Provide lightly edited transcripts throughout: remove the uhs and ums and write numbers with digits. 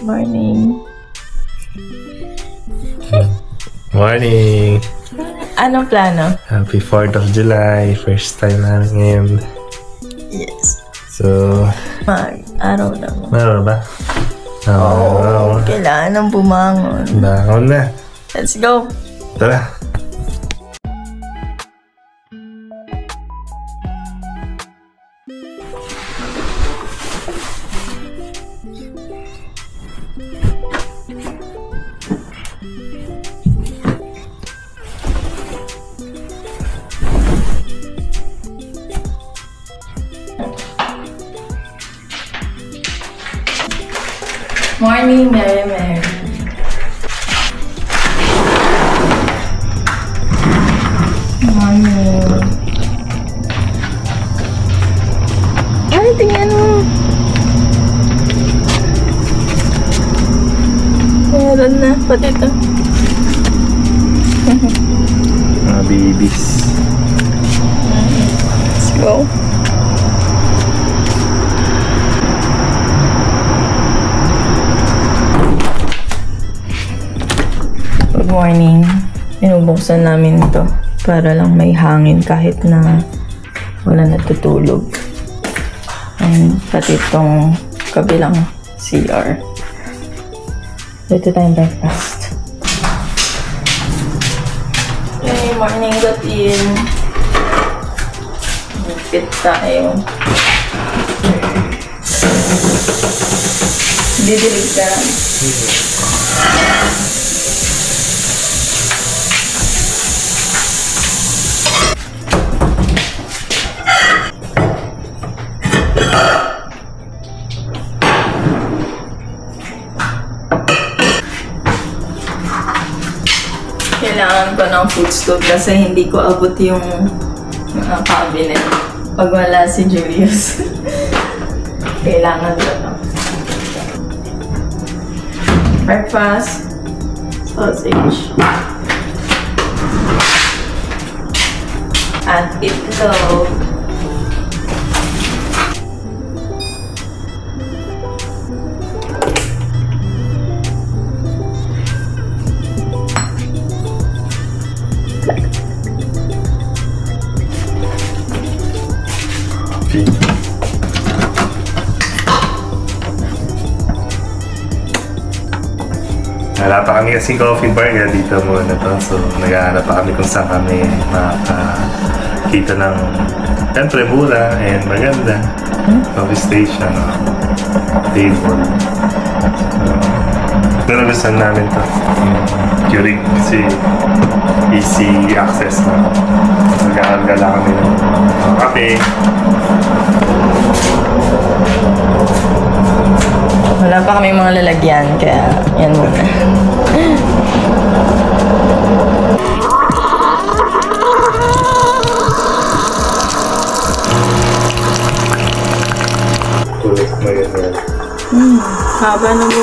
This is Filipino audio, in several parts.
Morning. Morning! Anong plano? Happy 4th of July. First time namin ngayon. Yes. So, Mag-araw naman. meron ba? Oo. Kailangan ng bumangon. Bangon na. Let's go! Tara! Morning, Mary. Morning. Ay, tingnan mo. Meron na, pati ito. Mga babies. Let's go. Good morning. Binubuksan namin ito para lang may hangin kahit na wala natutulog. And pati itong kabilang CR. Dito tayong breakfast. Okay, morning routine. Fit tayo. Didilig ka. Kailangan ko ng food stove kasi hindi ko abot yung mga cabinet pag wala si Julius. Kailangan ko na. Breakfast, sausage, at itlog. Wala pa kami kasing coffee bar, kaya dito muna to. So, nag-aarap pa kami kung saan kami makakita ng siyempre mura and maganda. Coffee station, table. So, nagustuhan namin to. Keurig kasi easy access na. Nag-aarap lang kami ng kape. Wala pa kami mga lalagyan, kaya yan muna. Kulit mo yun yan. Haba na mo.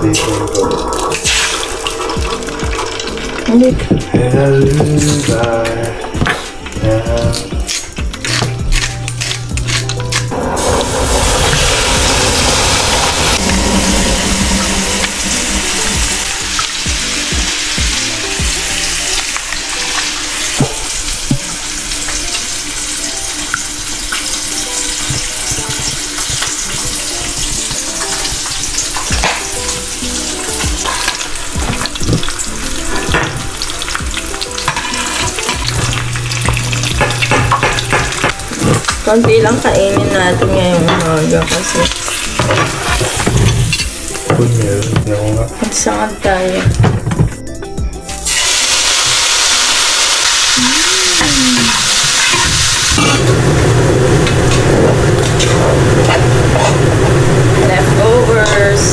Dito yung kulit. Hindi. Konti lang kainin natin ngayong umaga kasi Punyel, yung nga. magsangad tayo. Leftovers.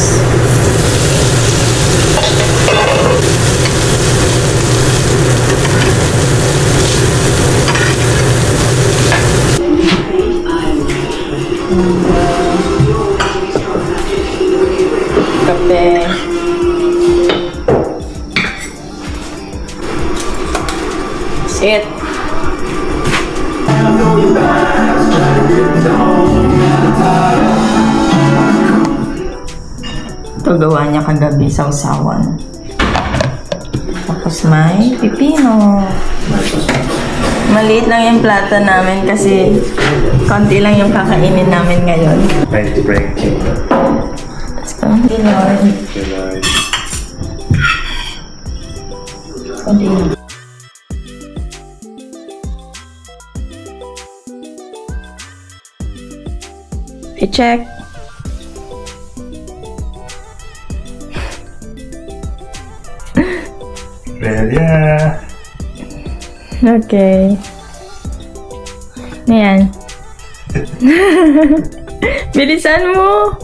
Kape. That's it. Kagawa niya kagabi sa usawan. Tapos may pipino. Maliit lang yung plato namin kasi konti lang yung kakainin namin ngayon. Nice break. Let's go. Lord. Continue. I-check. Ready na. Okay. Ayan. Bilisan mo!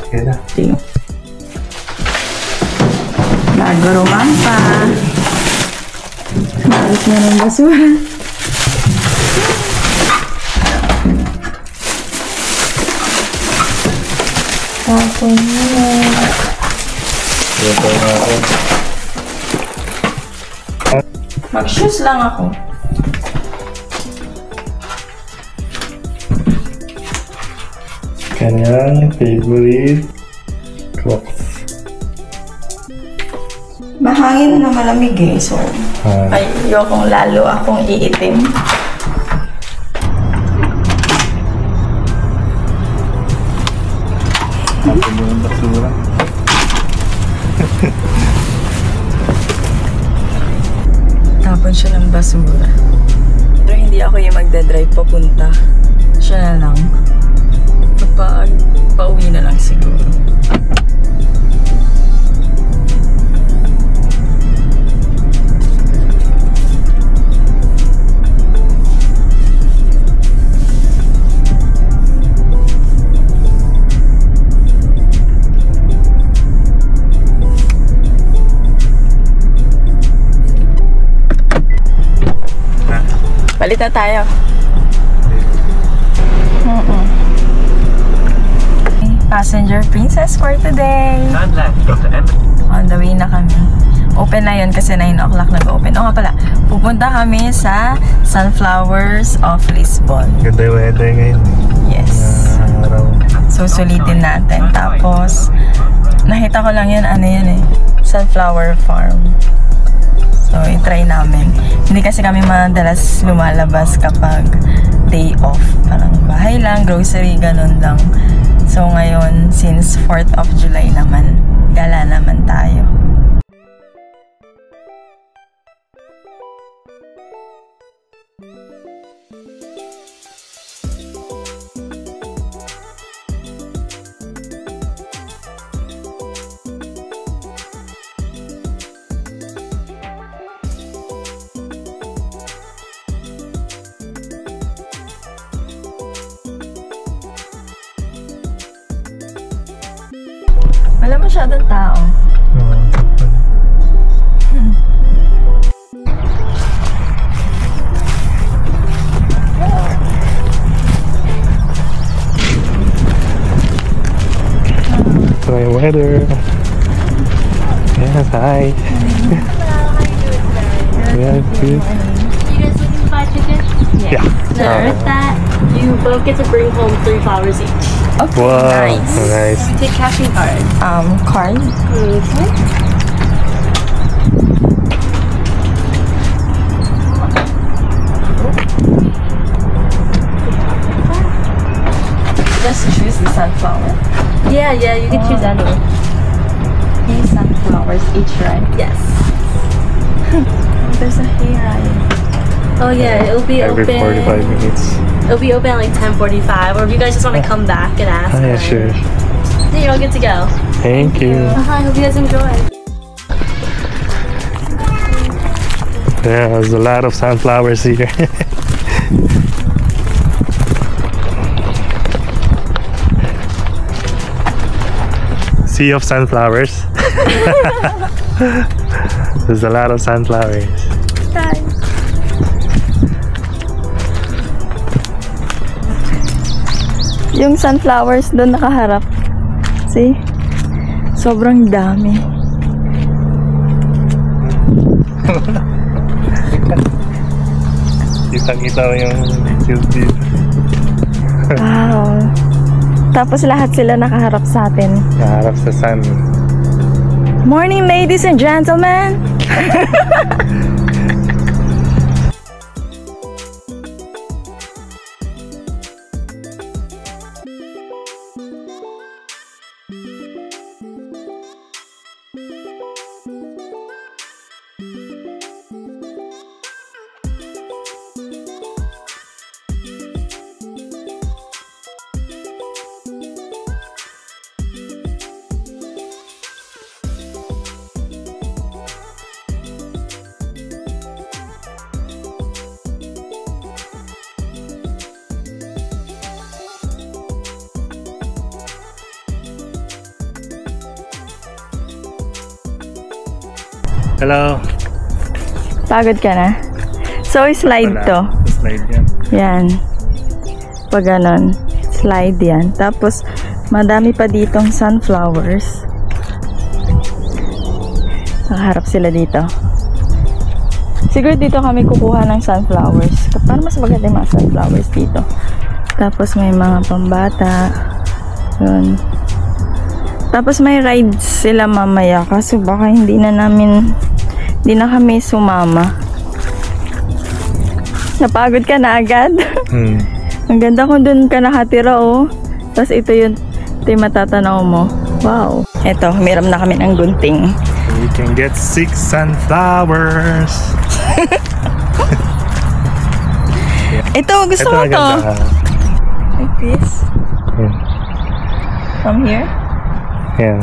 Okay na. Bago rumampa. Balik na ng basura. Tapon mo. Ito na ako. Mag-shoes lang ako. Kanyang favorite clothes. Mahangin na malamig eh, so ayokong lalo akong iitim. Tapon mo ng basura. Tapon siya ng basura. Pero hindi ako yung magdadrive papunta. Siya na lang. Kapag pauwi na lang siguro. Palit na tayo. Passenger princess for today. On the way na kami. Open na yun kasi 9 o'clock nag-open. O nga pala, pupunta kami sa Sunflowers of Lisbon. Ganda yung weather ngayon. Yes. Araw. Susulitin natin. Tapos, nakita ko lang yun, ano yun eh, Sunflower Farm. So, i-try namin. Hindi kasi kami madalas lumalabas kapag day off. Parang bahay lang, grocery, ganun lang. So, ngayon, since 4th of July naman, gala naman tayo. Wala masyadong tao. Try weather. Yes, hi. Yeah, it's good. You guys looking to buy chicken? Yeah. With that, you both get to bring home 3 flowers each. Okay, Wow, nice. nice. You take cash and card. Card? Just choose the sunflower. Yeah, you can choose any. 3 sunflowers each, right? Yes. There's a hayride. Oh yeah, it'll be Every open. 45 minutes. It'll be open at like 10:45. Or if you guys just want to come back and ask. Ah, yeah, then- sure. Yeah, you're all good to go. Thank you. I hope you guys enjoy. Yeah, there's a lot of sunflowers here. Sea of sunflowers. There's a lot of sunflowers. Yung sunflowers doon nakaharap. See? Sobrang dami. Kita-kita mo yung cute dito. Wow. Tapos lahat sila nakaharap sa atin. Nakaharap sa sun. Morning, ladies and gentlemen! Hello. Pagod ka na? So, slide to. Slide yan. Yan. Pag ganon, slide yan. Tapos, madami pa ditong sunflowers. Nakaharap sila dito. Siguro dito kami kukuha ng sunflowers. Para mas maganda yung mga sunflowers dito. Tapos, may mga pambata. Yun. Tapos, may rides sila mamaya. Kaso baka hindi na kami sumama. Napagod ka na agad? Ang ganda kung dun ka nakatira, oh. Tapos ito yung matatanaw mo. Wow. Eto, humiram na kami ng gunting. We can get 6 sunflowers. Ito, gusto mo to. Like this. From here? Yeah.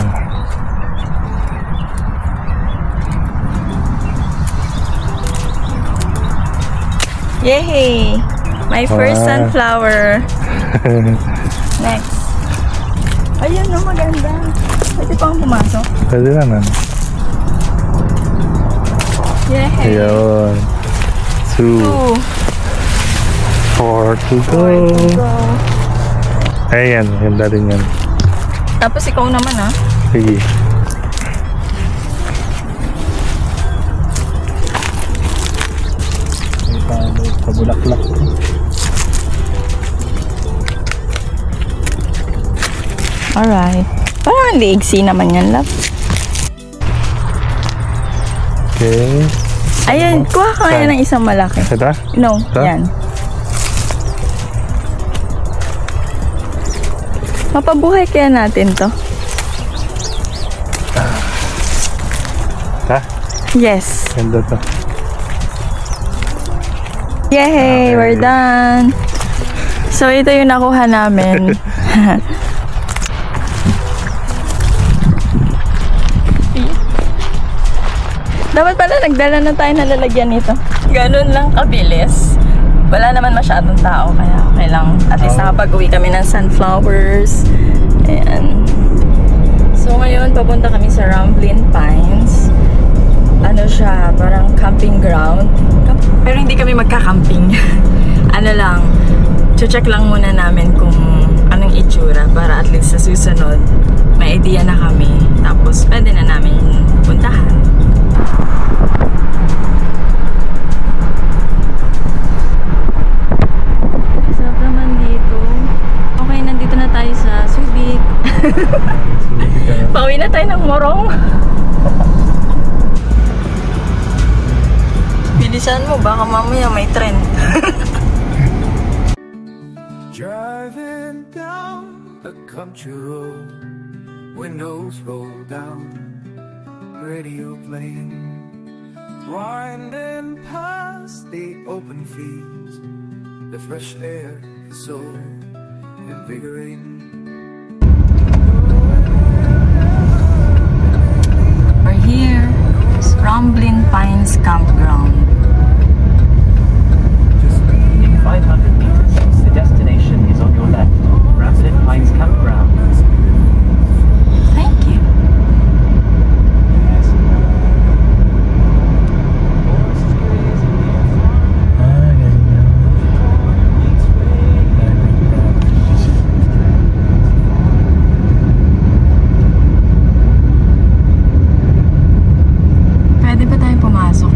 Yay! My first sunflower. Next. Ayun, no, maganda. Pwede pang pumasok. Pwede naman. Yay! Ayun. 2. 4 to go. Ayan, ganda rin yan. Tapos ikaw naman, ah. Sige. Pabulaklak. Alright. Parang liigsi naman yan, love. Okay. Ayan, kuha ka kaya ng isang malaki. Ito? No, Ito? yan. Mapabuhay kaya natin to? Ha? Yes. Ganda to. Yay! We're done! So, ito yung nakuha namin. Dapat pala nagdala na tayo na lalagyan nito. Ganun lang kabilis. Wala naman masyadong tao, kaya okay lang. At least nakapag-uwi kami ng sunflowers. Ayan. So, ngayon, papunta kami sa Ramblin' Pines. Ano siya, parang camping ground. Pero hindi kami magka-camping. Ano lang, check lang muna namin kung anong itsura para at least sa susunod, may idea na kami. Tapos, pwede na namin puntahan. Sarap naman dito. Okay, nandito na tayo sa Subic. Pauwi na tayo ng Morong. Bilisan mo, baka mamaya may trend. Driving down a country road, windows roll down, radio playing, winding past the open fields, the fresh air is so invigorating. We're here, it's Ramblin' Pines Campground. In 500 meters, the destination is on your left. Ramblin' Pines Campground. Thank you. Pwede ba tayo pumasok?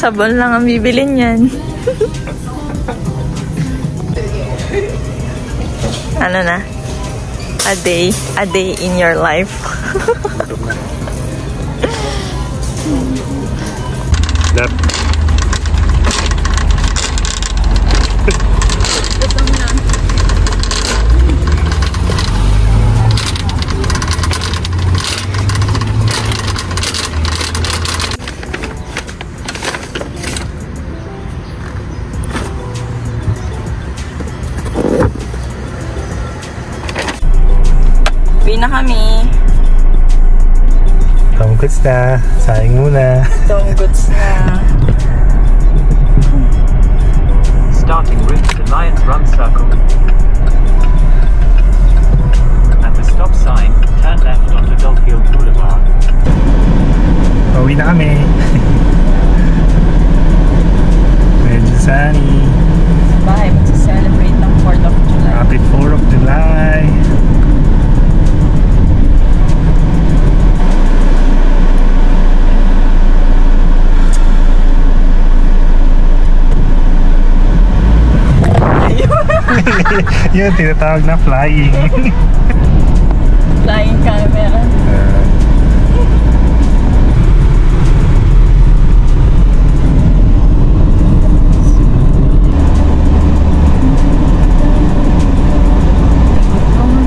sabon lang ang bibilin yan. Ano na? A day in your life. Uwi na kami. Tonggots na. Sayang muna. Tonggots na. Starting route to Lions Run Circle. At the stop sign, turn left onto Dogfield Boulevard. Uwi na kami. Medyo sunny. Bahay, magsa-celebrate ng 4th of July. Happy 4th of July. Yun, tinatawag na flying. Flying camera.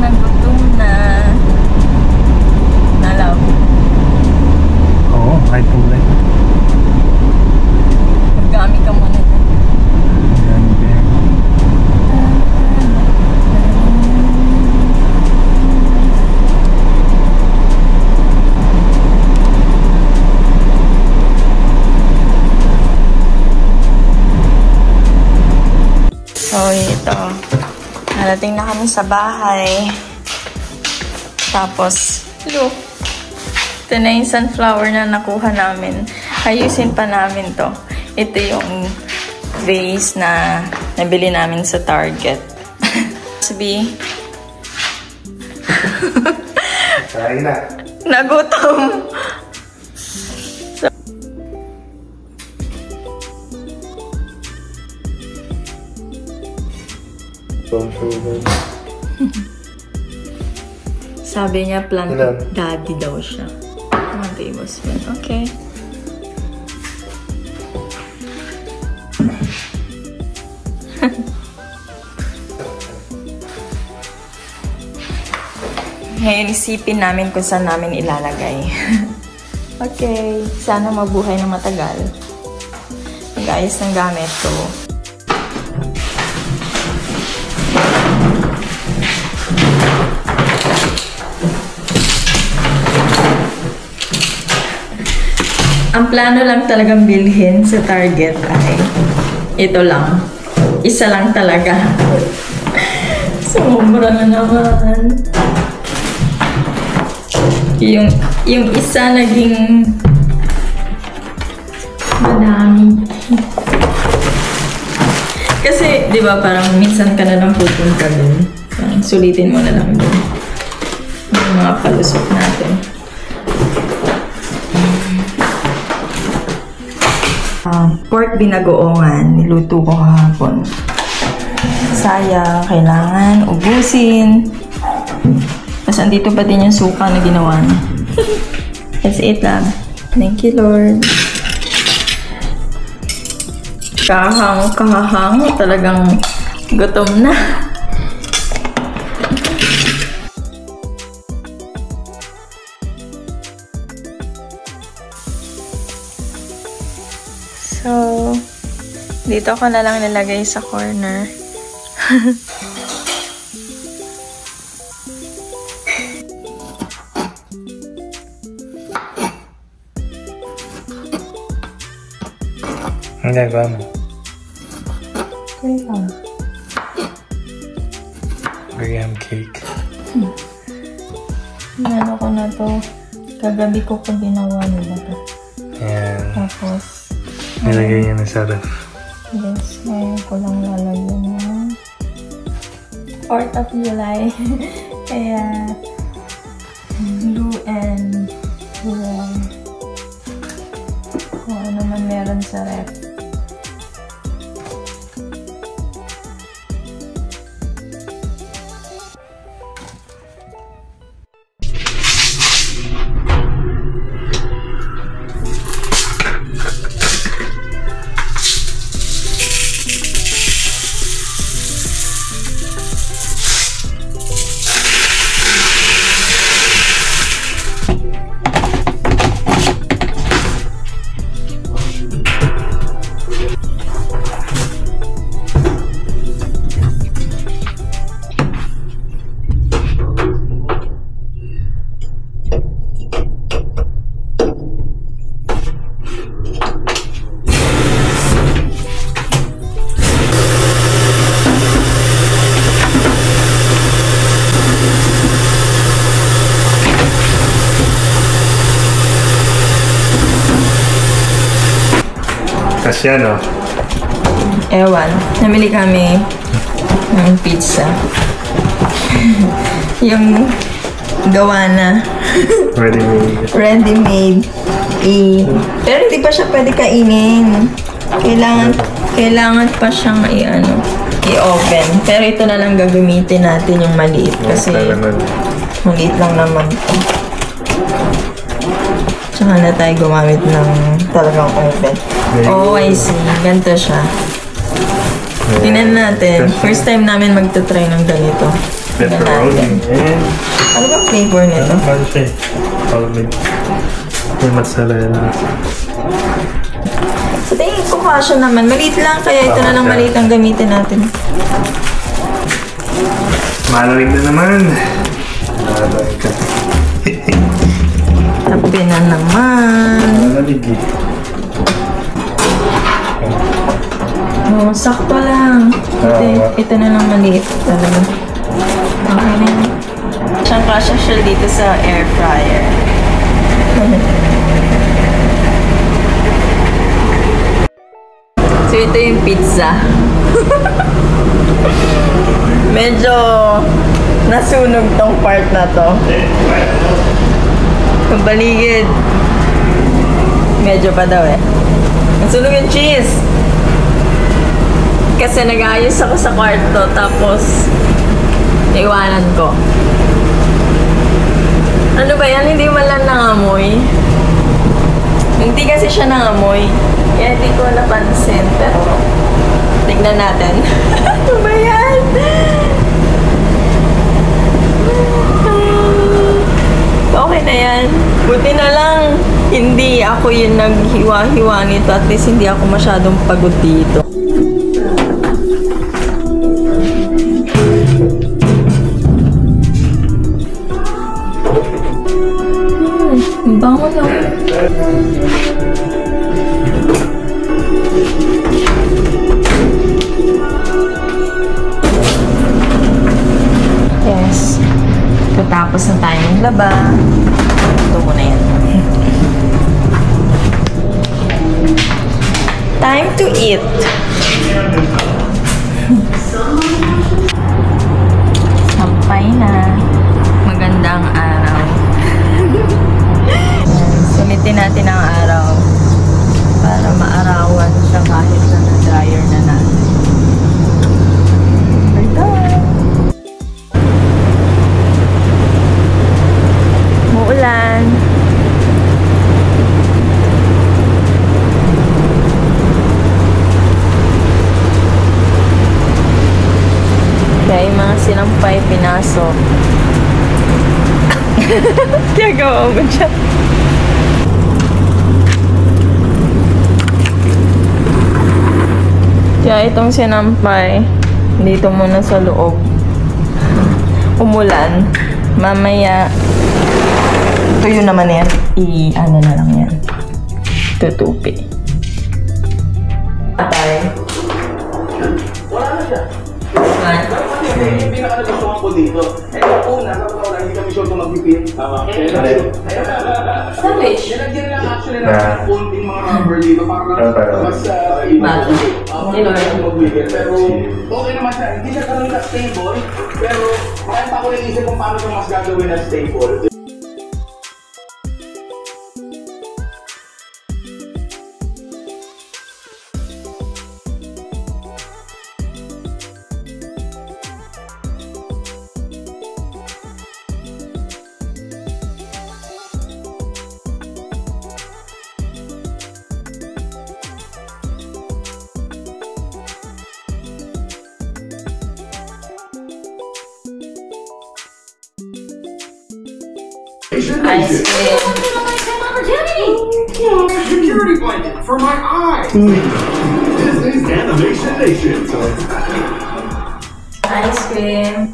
Gutom na. Nalaw. Oo, kahit pulay. Maggamit ka muna. So, ito. Narating na kami sa bahay. Tapos, look. Ito na yung sunflower na nakuha namin. Ayusin pa namin to. Ito yung vase na nabili namin sa Target. Sabi. Kain na. Nagutom. Sabi niya, plant daddy daw siya. 1 tablespoon. Okay. Ngayon, isipin namin kung saan namin ilalagay. Okay. Sana mabuhay ng matagal. Mag-ayos ng gamit ko. Ang plano lang talagang bilhin sa Target ay ito lang. Isa lang talaga. Sobra na naman. Yung isa naging madami. Kasi, di ba, parang minsan ka na lang pupunta dun. Parang sulitin mo na lang dun. Yung mga palusok natin. Pork binagoongan, niluto ko kahapon. Sayang, kailangan ubusin. Tapos andito pa din yung suka na ginawa niya. That's it lang. Thank you, Lord. Kahang, talagang gutom na. So, dito ko na lang nilagay sa corner. Ang gagawa mo? Graham. Graham cake. Ano ko na to. Kagabi ko pa ginawa nila to. Ayan. Tapos, nilagay niya na sa ref. yes, ngayon ko lang lalagyan ng 4th of July. Kaya, blue and kung ano man meron sa ref. Yan o. Ewan. Namili kami ng pizza. Yung gawa na. Ready-made. Ready-made. Pero hindi pa siya pwede kainin. Kailangan pa siyang i-open. Pero ito na lang gagamitin natin yung maliit. Kasi maliit lang naman ito. Tsaka na tayo gumamit ng talagang oven. Oh, I see. Ganito siya. Tingnan natin. First time namin magta-try ng ganito. Tingnan natin. Ano ba flavor nito? Ano siya? May mozzarella. Sa tingin ko kasya naman. Maliit lang. Kaya ito na lang maliit ang gamitin natin. Malamig na naman. Malamig ka. Tabi na naman. Malamig eh. Oh, sakto lang. Ito na lang maliit talaga. Okay na yun. Siyang kasya siya dito sa air fryer. So, ito yung pizza. Medyo nasunog tong part na to. Yung baligid. Medyo pa daw eh. Nasunog yung cheese. Kasi nag-aayos ako sa kwarto, tapos naiwanan ko. Ano ba yan? Hindi man lang nangamoy. Hindi kasi siya nangamoy. Kaya hindi ko napansin. Pero, tignan natin. Ano ba yan? Okay na yan. Buti na lang, hindi ako yung naghiwa-hiwa nito. At least hindi ako masyadong pagod dito. Bango lang. Yes. Tapos na tayo ng laba. Ito muna yan. Time to eat. Sampay na. Magandang araw. Sulitin natin ang araw para maarawan siya kahit na na-dryer na natin. We're done! Muulan! Kaya yung mga sinampay pinasok. Tiyagawa mo dyan. Kaya itong sinampay, dito muna sa loob. Umulan. Mamaya, tuyo naman yan. I-ano na lang yan. Tutupi. Atay. Wala na siya. What? Yung pinaka-nagustuhan ko dito. Una, kapag wala, hindi kami sure kung mag-repeat. Tama. Sandwich. Nilagyan lang actually ng konting mga rubber dito para mas Hindi naman. mag-wiggle. Pero okay naman siya. Hindi siya ganun ka-stable. Pero kaya pa ako naisip kung paano ito mas gagawin na stable. Ice cream. Security blanket for my eyes. Disney's Animation Nation. Ice cream.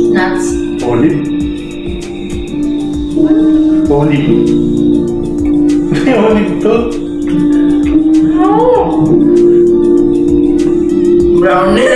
Nuts. Olive? Olive? Olive to? Brownie.